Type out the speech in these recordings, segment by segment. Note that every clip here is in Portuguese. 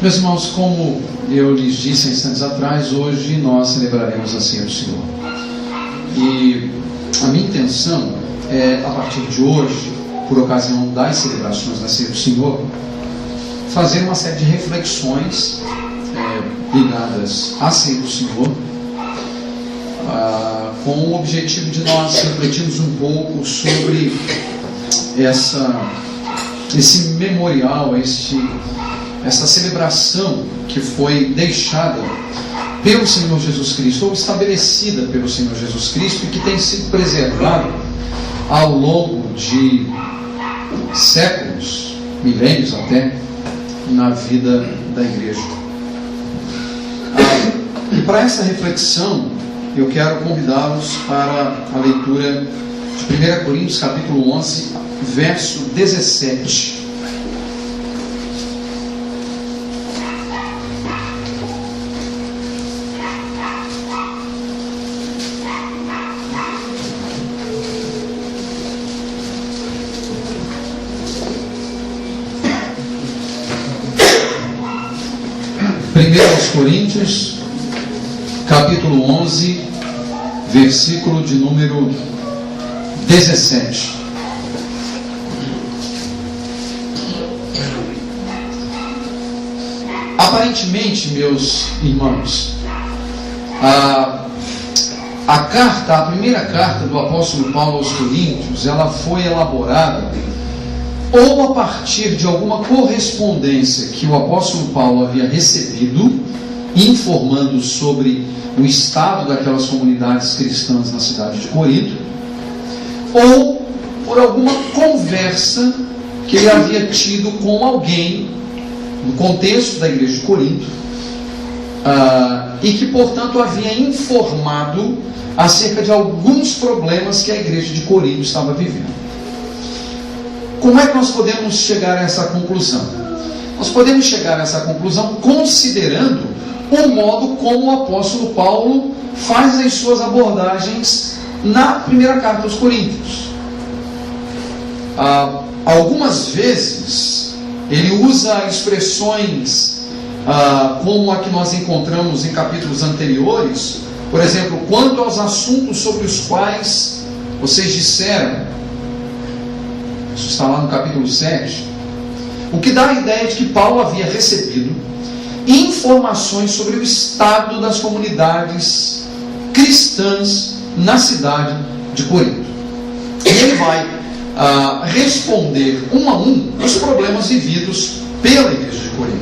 Meus irmãos, como eu lhes disse instantes atrás, hoje nós celebraremos a Ceia do Senhor. E a minha intenção é, a partir de hoje, por ocasião das celebrações da Ceia do Senhor, fazer uma série de reflexões ligadas à Ceia do Senhor, com o objetivo de nós refletirmos um pouco sobre esse memorial, essa celebração que foi deixada pelo Senhor Jesus Cristo, ou estabelecida pelo Senhor Jesus Cristo, e que tem sido preservada ao longo de séculos, milênios até, na vida da igreja. E para essa reflexão, eu quero convidá-los para a leitura de 1 Coríntios capítulo 11, verso 17. Coríntios, capítulo 11, versículo de número 17. Aparentemente, meus irmãos, a primeira carta do apóstolo Paulo aos Coríntios, ela foi elaborada ou a partir de alguma correspondência que o apóstolo Paulo havia recebido, informando sobre o estado daquelas comunidades cristãs na cidade de Corinto, ou por alguma conversa que ele havia tido com alguém no contexto da igreja de Corinto, e que, portanto, havia informado acerca de alguns problemas que a igreja de Corinto estava vivendo. Como é que nós podemos chegar a essa conclusão? Nós podemos chegar a essa conclusão considerando o modo como o apóstolo Paulo faz as suas abordagens na primeira carta aos Coríntios. Algumas vezes ele usa expressões como a que nós encontramos em capítulos anteriores. Por exemplo, quanto aos assuntos sobre os quais vocês disseram, isso está lá no capítulo 7, o que dá a ideia de que Paulo havia recebido informações sobre o estado das comunidades cristãs na cidade de Corinto. E ele vai responder um a um os problemas vividos pela igreja de Corinto.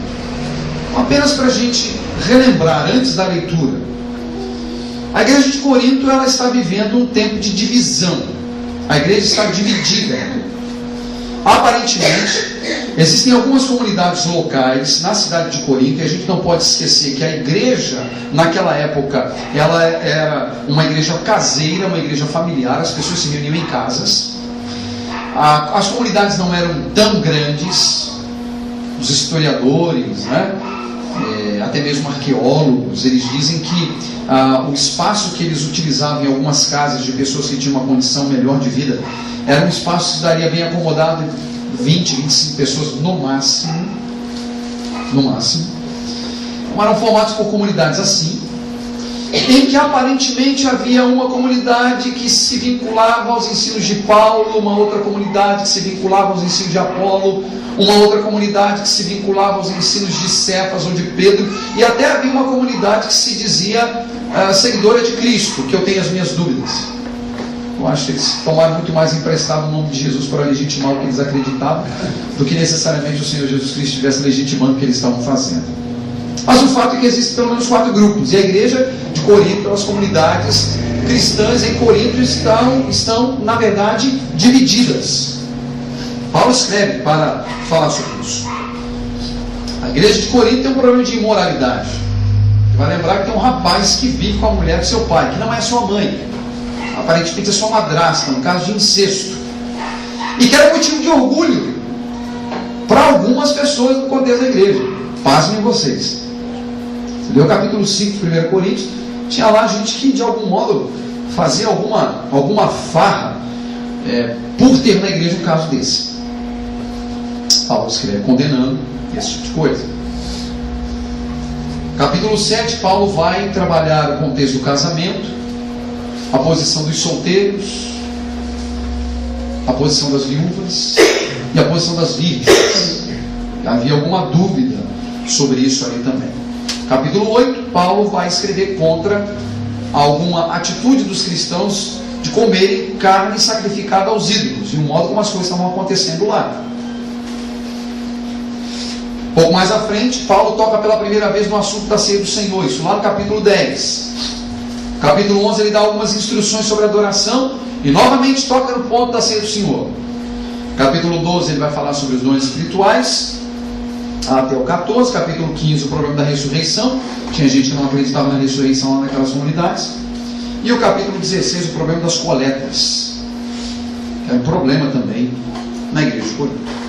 Apenas para a gente relembrar, antes da leitura, a igreja de Corinto ela está vivendo um tempo de divisão. A igreja está dividida. Aparentemente, existem algumas comunidades locais na cidade de Corinto, e a gente não pode esquecer que a igreja, naquela época, ela era uma igreja caseira, uma igreja familiar, as pessoas se reuniam em casas. As comunidades não eram tão grandes. Os historiadores, até mesmo arqueólogos, eles dizem que o espaço que eles utilizavam em algumas casas de pessoas que tinham uma condição melhor de vida era um espaço que daria bem acomodado 20, 25 pessoas no máximo. Eram formados por comunidades assim, em que aparentemente havia uma comunidade que se vinculava aos ensinos de Paulo, uma outra comunidade que se vinculava aos ensinos de Apolo, uma outra comunidade que se vinculava aos ensinos de Cefas ou de Pedro, e até havia uma comunidade que se dizia seguidora de Cristo, que eu tenho as minhas dúvidas. Eu acho que eles tomaram muito mais emprestado o nome de Jesus para legitimar o que eles acreditavam, do que necessariamente o Senhor Jesus Cristo estivesse legitimando o que eles estavam fazendo. Mas o fato é que existem pelo menos 4 grupos, e a igreja de Corinto, as comunidades cristãs em Corinto estão na verdade, divididas. Paulo escreve para falar sobre isso. A igreja de Corinto tem um problema de imoralidade. Você vai lembrar que tem um rapaz que vive com a mulher do seu pai, que não é sua mãe, aparentemente é sua madrasta, no caso de incesto, e que era motivo de orgulho para algumas pessoas no contexto da igreja. Pasmem vocês. Você lê o capítulo 5 de 1 Coríntios, tinha lá gente que de algum modo fazia alguma farra por ter na igreja um caso desse. Paulo escreve condenando esse tipo de coisa. Capítulo 7, Paulo vai trabalhar o contexto do casamento, a posição dos solteiros, a posição das viúvas e a posição das virgens. Havia alguma dúvida sobre isso ali também. Capítulo 8, Paulo vai escrever contra alguma atitude dos cristãos de comerem carne sacrificada aos ídolos, e o modo como as coisas estavam acontecendo lá. Pouco mais à frente, Paulo toca pela primeira vez no assunto da ceia do Senhor, isso lá no capítulo 10. Capítulo 11 ele dá algumas instruções sobre adoração e novamente toca no ponto da ceia do Senhor. Capítulo 12 ele vai falar sobre os dons espirituais, até o 14. Capítulo 15 o problema da ressurreição, tinha gente que não acreditava na ressurreição lá naquelas comunidades. E o capítulo 16 o problema das coletas, que é um problema também na igreja de Corinto.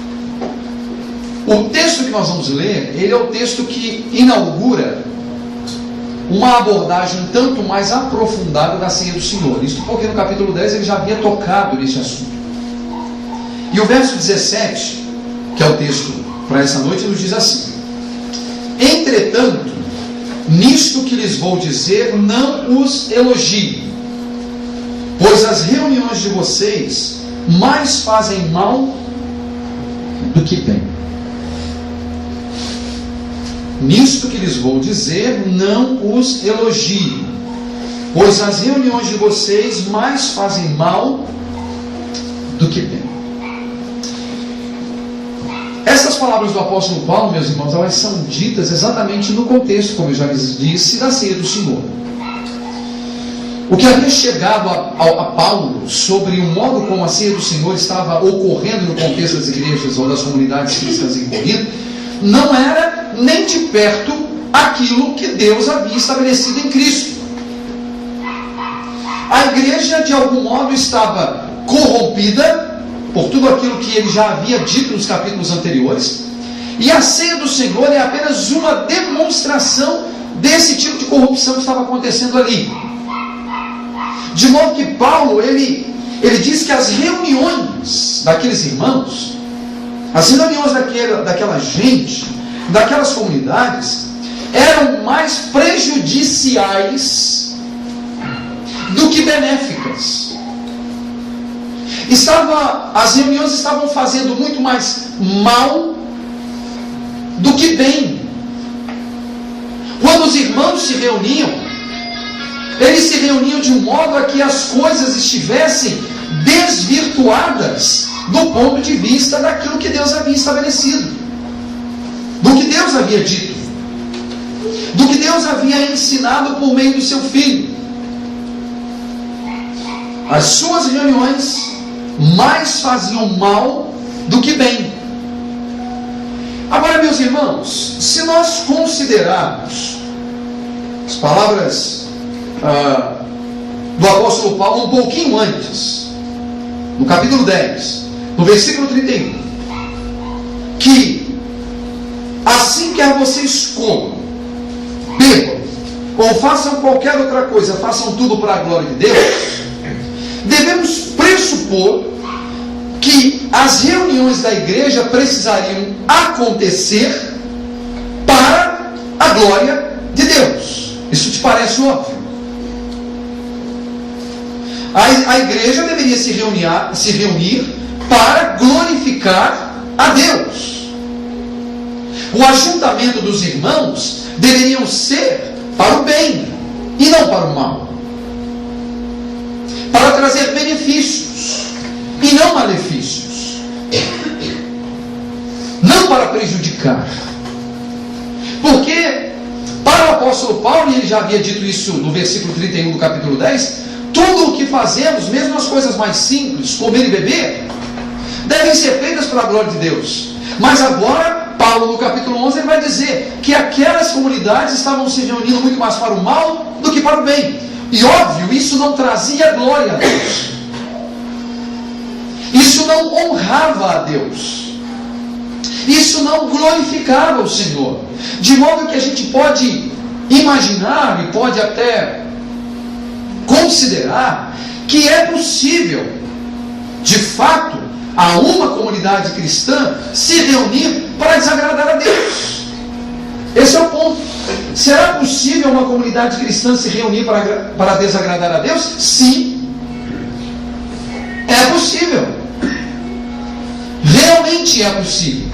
O texto que nós vamos ler, ele é o texto que inaugura uma abordagem um tanto mais aprofundada da ceia do Senhor. Isso porque no capítulo 10 ele já havia tocado nesse assunto. E o verso 17, que é o texto para essa noite, nos diz assim: entretanto, nisto que lhes vou dizer, não os elogio, pois as reuniões de vocês mais fazem mal do que bem. Nisto que lhes vou dizer, não os elogio, pois as reuniões de vocês mais fazem mal do que bem. Essas palavras do apóstolo Paulo, meus irmãos, elas são ditas exatamente no contexto, como eu já lhes disse, da ceia do Senhor. O que havia chegado a Paulo sobre o modo como a ceia do Senhor estava ocorrendo no contexto das igrejas ou das comunidades cristãs em Corinto, não era nem de perto aquilo que Deus havia estabelecido em Cristo. A igreja, de algum modo, estava corrompida por tudo aquilo que ele já havia dito nos capítulos anteriores, e a ceia do Senhor é apenas uma demonstração desse tipo de corrupção que estava acontecendo ali. De modo que Paulo, ele diz que as reuniões daqueles irmãos, as reuniões daquela gente, daquelas comunidades, eram mais prejudiciais do que benéficas. As reuniões estavam fazendo muito mais mal do que bem. Quando os irmãos se reuniam, eles se reuniam de um modo a que as coisas estivessem desvirtuadas do ponto de vista daquilo que Deus havia estabelecido, do que Deus havia dito, do que Deus havia ensinado por meio do seu Filho. As suas reuniões mais faziam mal do que bem. Agora, meus irmãos, se nós considerarmos as palavras do apóstolo Paulo um pouquinho antes, no capítulo 10, no versículo 31, que assim quer vocês comam, bebam ou façam qualquer outra coisa, façam tudo para a glória de Deus, devemos pressupor que as reuniões da igreja precisariam acontecer para a glória de Deus. Isso te parece óbvio? A igreja deveria se reunir para glorificar a Deus. O ajuntamento dos irmãos deveriam ser para o bem e não para o mal, para trazer benefícios e não malefícios, não para prejudicar. Porque para o apóstolo Paulo, e ele já havia dito isso no versículo 31 do capítulo 10, tudo o que fazemos, mesmo as coisas mais simples, comer e beber, devem ser feitas para a glória de Deus. Mas agora, Paulo no capítulo 11, ele vai dizer que aquelas comunidades estavam se reunindo muito mais para o mal do que para o bem. E óbvio, isso não trazia glória a Deus. Isso não honrava a Deus. Isso não glorificava o Senhor. De modo que a gente pode imaginar e pode até considerar que é possível, de fato, a uma comunidade cristã se reunir para desagradar a Deus. Esse é o ponto. Será possível uma comunidade cristã se reunir para desagradar a Deus? Sim, é possível. Realmente é possível.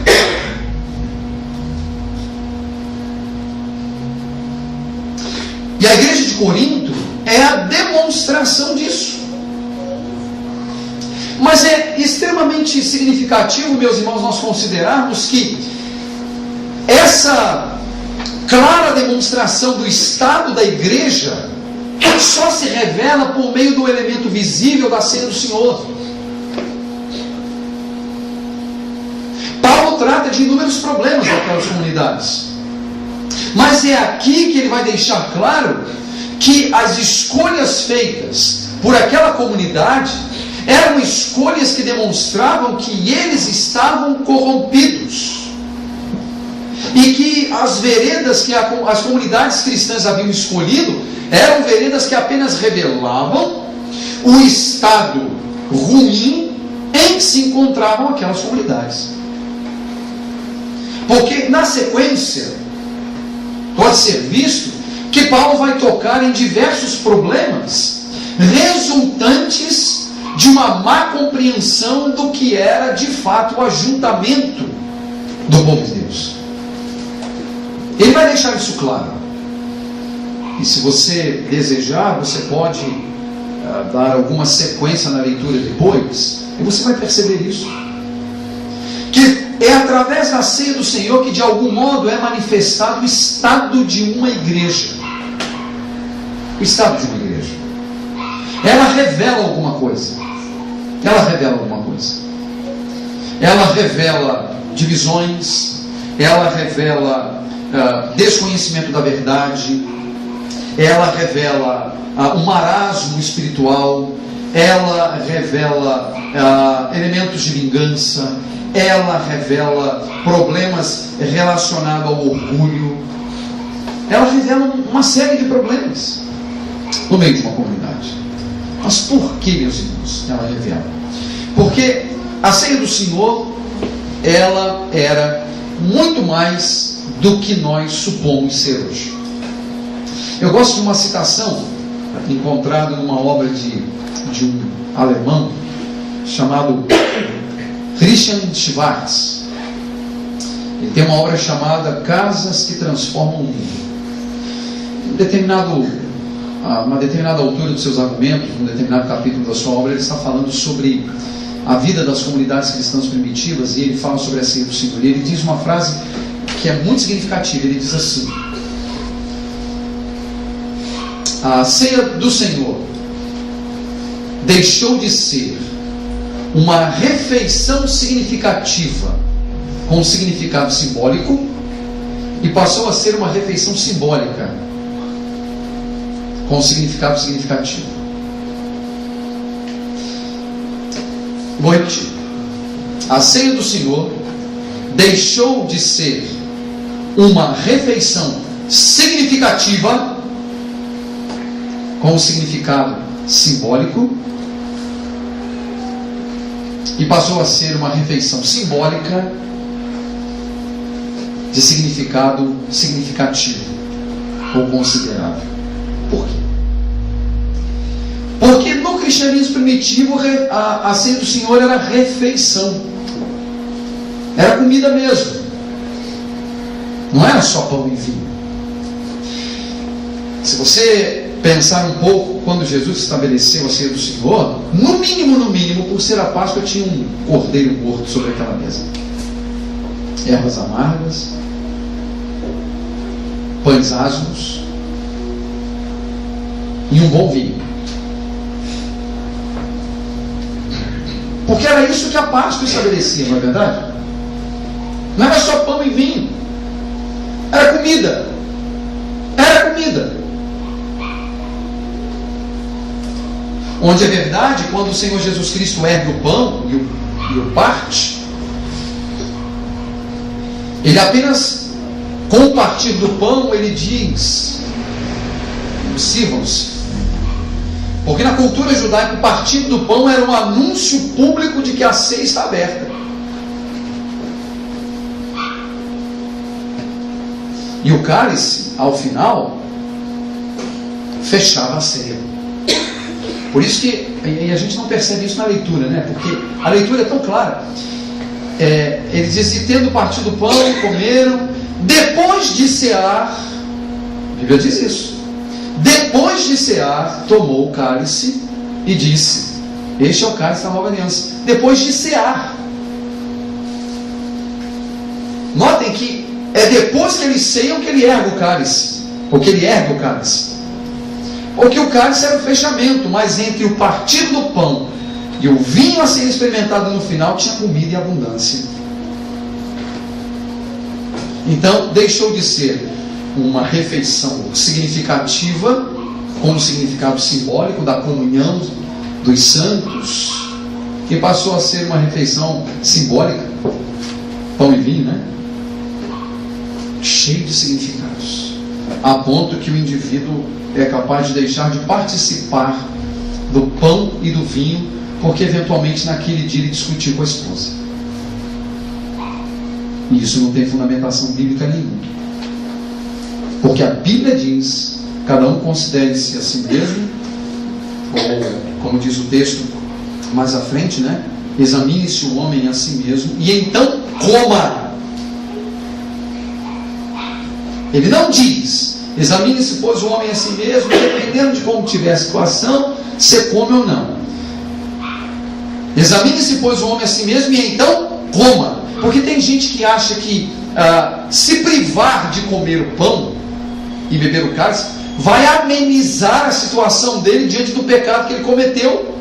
E a igreja de Corinto é a demonstração disso. Mas é extremamente significativo, meus irmãos, nós considerarmos que essa clara demonstração do estado da igreja só se revela por meio do elemento visível da ceia do Senhor. Paulo trata de inúmeros problemas daquelas comunidades, mas é aqui que ele vai deixar claro que as escolhas feitas por aquela comunidade eram escolhas que demonstravam que eles estavam corrompidos. E que as veredas que as comunidades cristãs haviam escolhido eram veredas que apenas revelavam o estado ruim em que se encontravam aquelas comunidades. Porque na sequência pode ser visto que Paulo vai tocar em diversos problemas resultantes de uma má compreensão do que era de fato o ajuntamento do povo de Deus. Ele vai deixar isso claro. E se você desejar, você pode dar alguma sequência na leitura depois, e você vai perceber isso. Que é através da ceia do Senhor que de algum modo é manifestado o estado de uma igreja. O estado de uma igreja. Ela revela alguma coisa. Ela revela alguma coisa. Ela revela divisões. Ela revela desconhecimento da verdade. Ela revela um marasmo espiritual. Ela revela elementos de vingança. Ela revela problemas relacionados ao orgulho. Ela revela uma série de problemas no meio de uma comunidade. Mas por que, meus irmãos, ela revela? Porque a ceia do Senhor, ela era muito mais do que nós supomos ser hoje. Eu gosto de uma citação encontrada numa obra de um alemão chamado Christian Schwarz. Ele tem uma obra chamada Casas que Transformam o Mundo. Uma determinada altura dos seus argumentos, um determinado capítulo da sua obra, ele está falando sobre a vida das comunidades cristãs primitivas, e ele fala sobre a ceia do Senhor. E ele diz uma frase que é muito significativa. Ele diz assim: a ceia do Senhor deixou de ser uma refeição significativa com significado simbólico e passou a ser uma refeição simbólica com significado significativo. Vou repetir. A ceia do Senhor deixou de ser uma refeição significativa com significado simbólico e passou a ser uma refeição simbólica de significado significativo ou considerável. Por quê? Porque no cristianismo primitivo a ceia do Senhor era refeição, era comida mesmo, não era só pão e vinho. Se você pensar um pouco, quando Jesus estabeleceu a ceia do Senhor, no mínimo, por ser a Páscoa, tinha um cordeiro morto sobre aquela mesa, ervas amargas, pães asmos e um bom vinho. Porque era isso que a Páscoa estabelecia, não é verdade? Não era só pão e vinho, era comida. Era comida. Onde é verdade, quando o Senhor Jesus Cristo ergue o pão e o parte, ele apenas, com o partir do pão, ele diz: sirvam-se. Porque na cultura judaica, o partir do pão era um anúncio público de que a ceia está aberta. E o cálice, ao final, fechava a ceia. Por isso que, e a gente não percebe isso na leitura, né? Porque a leitura é tão clara. Ele diz, e tendo partido o pão, comeram, depois de cear, a Bíblia diz isso, depois de cear, tomou o cálice e disse, este é o cálice da nova aliança, depois de cear. Notem que é depois que eles ceiam que ele ergue o cálice, ou que ele ergue o cálice. Porque o cálice era o fechamento, mas entre o partido do pão e o vinho a ser experimentado no final, tinha comida e abundância. Então, deixou de ser uma refeição significativa, com o significado simbólico da comunhão dos santos, que passou a ser uma refeição simbólica, pão e vinho, né? Cheio de significados, a ponto que o indivíduo é capaz de deixar de participar do pão e do vinho, porque eventualmente naquele dia ele discutiu com a esposa. E isso não tem fundamentação bíblica nenhuma. Porque a Bíblia diz, cada um considere-se a si mesmo, ou como diz o texto mais à frente, né? Examine-se o homem a si mesmo, e então coma. Ele não diz, examine-se, pois, o homem a si mesmo, dependendo de como tiver a situação, se come ou não. Examine-se, pois, o homem a si mesmo, e então coma. Porque tem gente que acha que se privar de comer o pão e beber o cálice vai amenizar a situação dele diante do pecado que ele cometeu.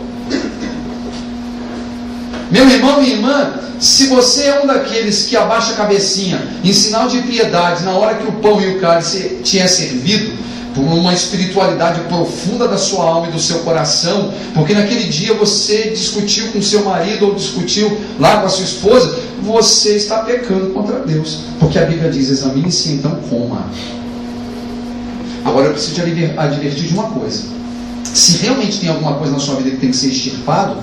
Meu irmão, minha irmã, se você é um daqueles que abaixa a cabecinha em sinal de piedade na hora que o pão e o cálice te é servido, por uma espiritualidade profunda da sua alma e do seu coração, porque naquele dia você discutiu com seu marido ou discutiu lá com a sua esposa, você está pecando contra Deus, porque a Bíblia diz, examine-se, então coma. Agora eu preciso te advertir de uma coisa: se realmente tem alguma coisa na sua vida que tem que ser extirpado,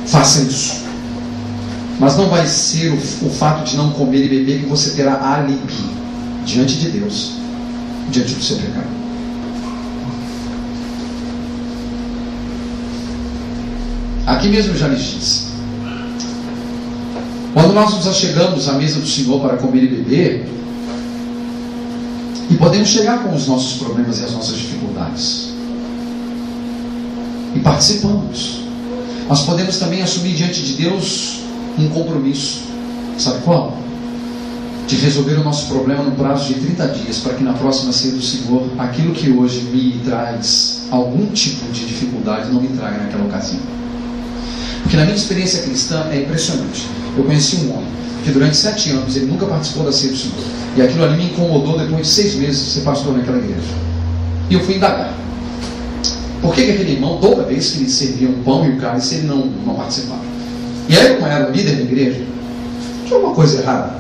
faça isso. Mas não vai ser o fato de não comer e beber que você terá alibi diante de Deus, diante do seu pecado. Aqui mesmo eu já lhes disse, quando nós nos achegamos à mesa do Senhor para comer e beber, e podemos chegar com os nossos problemas e as nossas dificuldades, e participamos, nós podemos também assumir diante de Deus um compromisso. Sabe qual? De resolver o nosso problema no prazo de 30 dias, para que na próxima ceia do Senhor, aquilo que hoje me traz algum tipo de dificuldade, não me traga naquela ocasião. Porque na minha experiência cristã é impressionante. Eu conheci um homem que durante 7 anos ele nunca participou da ceia do Senhor, e aquilo ali me incomodou depois de 6 meses de ser pastor naquela igreja. E eu fui indagar por que aquele irmão, toda vez que ele servia um pão e o cálice, ele não participava. E aí, como era o líder da igreja, tinha alguma coisa errada.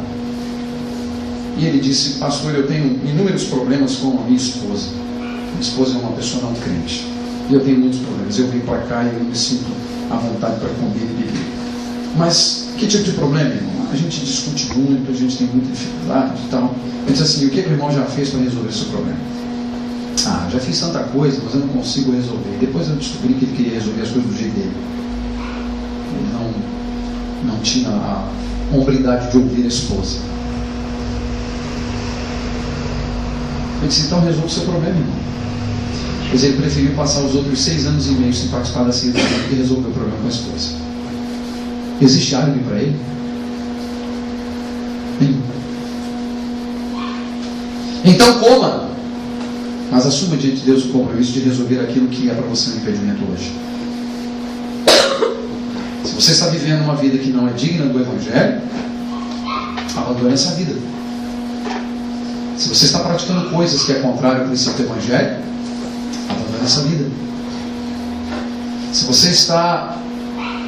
E ele disse, pastor, eu tenho inúmeros problemas com a minha esposa. Minha esposa é uma pessoa não crente, e eu tenho muitos problemas. Eu venho para cá e eu me sinto à vontade para comer e beber. Mas que tipo de problema, irmão? A gente discute muito, a gente tem muita dificuldade e tal. Ele disse assim, o que o irmão já fez para resolver esse problema? Ah, já fiz tanta coisa, mas eu não consigo resolver. Depois eu descobri que ele queria resolver as coisas do jeito dele. Ele não tinha a hombridade de ouvir a esposa. Eu disse, então resolve o seu problema, irmão. Pois ele preferiu passar os outros 6 anos e meio sem participar da ceia do Senhor do que resolver o problema com a esposa. Existe álibi para ele? Então coma, mas assuma diante de Deus o compromisso de resolver aquilo que é para você um impedimento hoje. Se você está vivendo uma vida que não é digna do Evangelho, abandone essa vida. Se você está praticando coisas que é contrário ao princípio do Evangelho, abandone essa vida. Se você está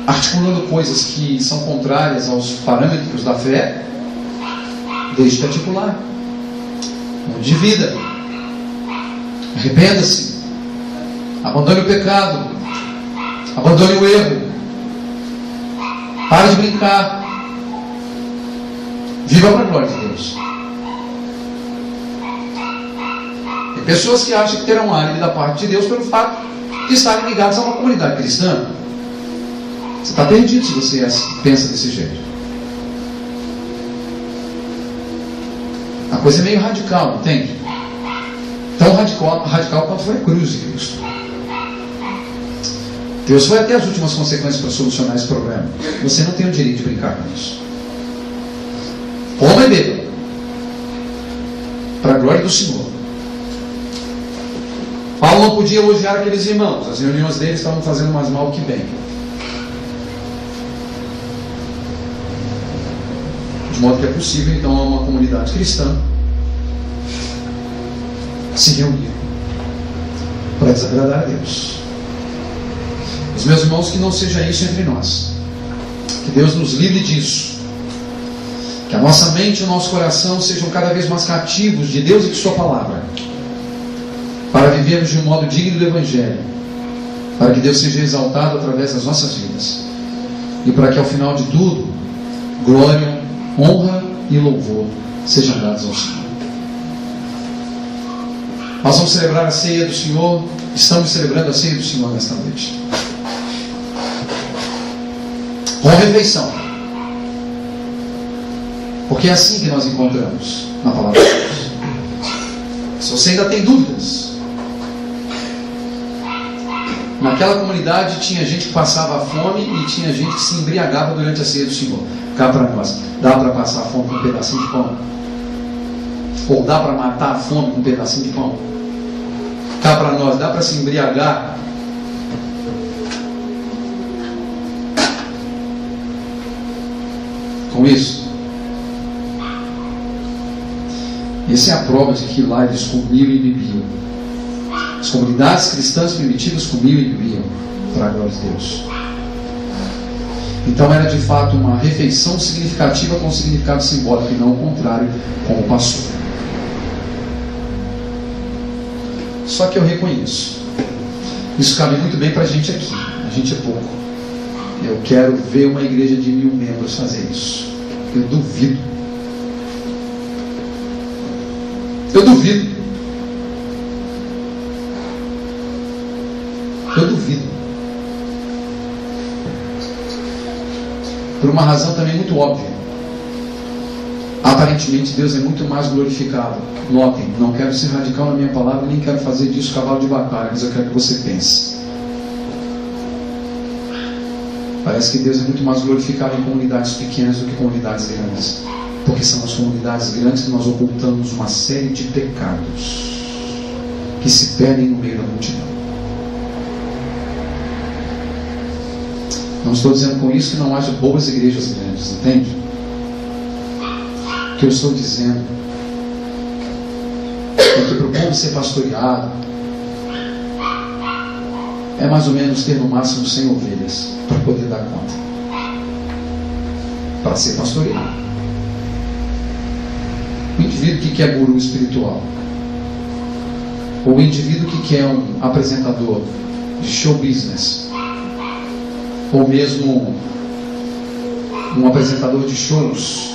articulando coisas que são contrárias aos parâmetros da fé, deixe de articular. Mude de vida. Arrependa-se. Abandone o pecado. Abandone o erro. Pare de brincar. Viva para a glória de Deus. Pessoas que acham que terão álibi da parte de Deus pelo fato de estarem ligados a uma comunidade cristã. Você está perdido se você pensa desse jeito. A coisa é meio radical, entende? Tão radical quanto foi a cruz de Cristo. Deus foi até as últimas consequências para solucionar esse problema. Você não tem o direito de brincar com isso. Coma e beba, para a glória do Senhor. Paulo não podia elogiar aqueles irmãos. As reuniões deles estavam fazendo mais mal que bem. De modo que é possível, então, uma comunidade cristã se reunir para desagradar a Deus. Os meus irmãos, que não seja isso entre nós. Que Deus nos livre disso. Que a nossa mente e o nosso coração sejam cada vez mais cativos de Deus e de Sua palavra, para vivermos de um modo digno do Evangelho, para que Deus seja exaltado através das nossas vidas, e para que ao final de tudo, glória, honra e louvor sejam dados ao Senhor. Nós vamos celebrar a ceia do Senhor. Estamos celebrando a ceia do Senhor nesta noite, com refeição, porque é assim que nós encontramos na palavra de Deus. Se você ainda tem dúvidas, naquela comunidade tinha gente que passava fome e tinha gente que se embriagava durante a ceia do Senhor. Cá para nós, dá para passar fome com um pedacinho de pão? Ou dá para matar a fome com um pedacinho de pão? Cá para nós, dá para se embriagar com isso? Essa é a prova de que lá eles comiam e bebiam. As comunidades cristãs primitivas comiam e bebiam, para a glória de Deus. Então era de fato uma refeição significativa com significado simbólico, e não o contrário, como passou. Só que eu reconheço, isso cabe muito bem para a gente aqui. A gente é pouco. Eu quero ver uma igreja de 1000 membros fazer isso. Eu duvido. Eu duvido. Eu duvido. Por uma razão também muito óbvia. Aparentemente Deus é muito mais glorificado. Notem, não quero ser radical na minha palavra, nem quero fazer disso cavalo de batalha, mas eu quero que você pense. Parece que Deus é muito mais glorificado em comunidades pequenas do que comunidades grandes. Porque são as comunidades grandes que nós ocultamos uma série de pecados que se perdem no meio da multidão. Não estou dizendo com isso que não haja boas igrejas grandes, entende? O que eu estou dizendo é que para o povo ser pastoreado é mais ou menos ter no máximo 100 ovelhas para poder dar conta, para ser pastoreado. O indivíduo que quer guru espiritual, ou o indivíduo que quer um apresentador de show business, ou mesmo um apresentador de shows,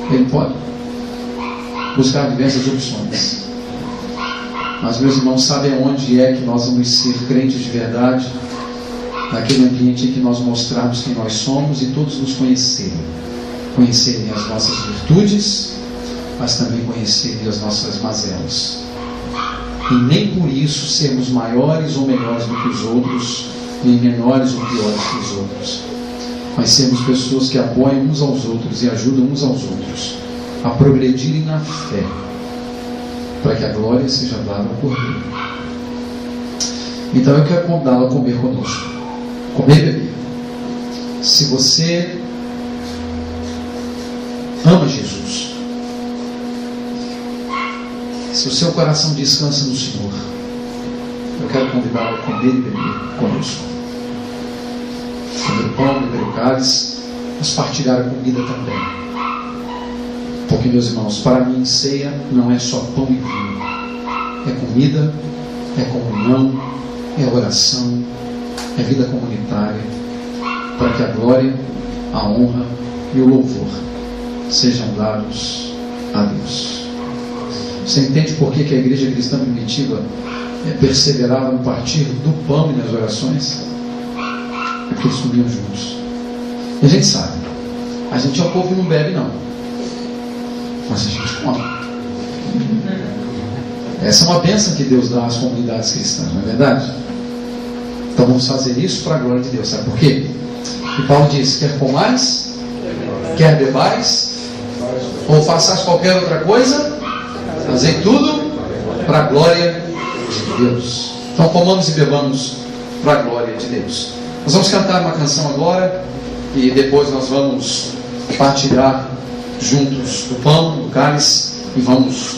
ele pode buscar diversas opções. Mas, meus irmãos, sabem onde é que nós vamos ser crentes de verdade? Naquele ambiente em que nós mostrarmos quem nós somos e todos nos conhecerem. Conhecerem as nossas virtudes, mas também conhecerem as nossas mazelas. E nem por isso sermos maiores ou melhores do que os outros, nem menores ou piores que os outros. Mas sermos pessoas que apoiam uns aos outros e ajudam uns aos outros a progredirem na fé, para que a glória seja dada ao Cordeiro. Então eu quero convidá-lo a comer conosco. Comer e beber. Se você ama Jesus, se o seu coração descansa no Senhor, eu quero convidá-lo a comer e beber conosco. Comer o pão, beber o cálice, mas partilhar a comida também. Porque, meus irmãos, para mim ceia não é só pão e vinho. É comida, é comunhão, é oração, é vida comunitária, para que a glória, a honra e o louvor sejam dados a Deus. Você entende por que a igreja cristã primitiva perseverava no partir do pão e nas orações? Porque eles comiam juntos. E a gente sabe, a gente é o povo que não bebe não, mas a gente come. Essa é uma bênção que Deus dá às comunidades cristãs, não é verdade? Então vamos fazer isso para a glória de Deus. Sabe por quê? E Paulo diz: quer comais, quer bebais, ou façais qualquer outra coisa, fazei tudo para a glória de Deus. Então comamos e bebamos para a glória de Deus. Nós vamos cantar uma canção agora e depois nós vamos partilhar juntos do pão, do cálice, e vamos